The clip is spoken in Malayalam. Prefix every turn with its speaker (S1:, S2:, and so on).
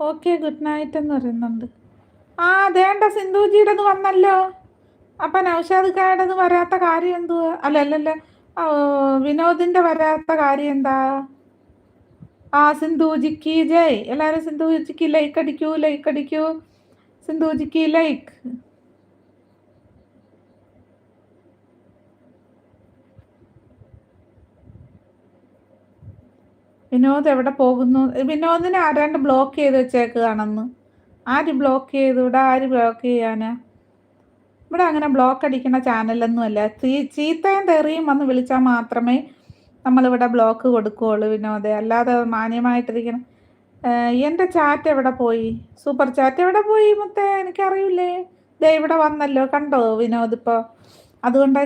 S1: ഓക്കെ ഗുഡ് നൈറ്റ് എന്ന് പറയുന്നുണ്ട്. ആ ദേണ്ട സിന്ധുജിയുടെ വന്നല്ലോ. അപ്പൊ നൗഷാദ് കായുടെ വരാത്ത കാര്യം എന്തുവാ? അല്ല ആ, വിനോദിന്റെ വരാത്ത കാര്യം എന്താ? ആ സിന്ധുജിക്ക് ജയ്. എല്ലാരും സിന്ധുജിക്ക് ലൈക്ക് അടിക്കൂ, ലൈക്ക് അടിക്കൂ. സിന്ധുജിക്ക് ലൈക്ക്. വിനോദ് എവിടെ പോകുന്നു? വിനോദിനെ ആരാണ്ട് ബ്ലോക്ക് ചെയ്ത് വെച്ചേക്കുകയാണെന്ന്. ആര് ബ്ലോക്ക് ചെയ്തു? ഇവിടെ ആര് ബ്ലോക്ക് ചെയ്യാനാ? ഇവിടെ അങ്ങനെ ബ്ലോക്ക് അടിക്കുന്ന ചാനലൊന്നുമല്ല. ചീത്തയും തെറിയും വന്ന് വിളിച്ചാൽ മാത്രമേ നമ്മളിവിടെ ബ്ലോക്ക് കൊടുക്കുകയുള്ളൂ വിനോദേ. അല്ലാതെ മാന്യമായിട്ടിരിക്കണം. എൻ്റെ ചാറ്റ് എവിടെ പോയി? സൂപ്പർ ചാറ്റ് എവിടെ പോയി മുത്തേ? എനിക്കറിയില്ലേ. ദേ ഇവിടെ വന്നല്ലോ, കണ്ടോ വിനോദ് ഇപ്പോൾ? അതുകൊണ്ടാണ്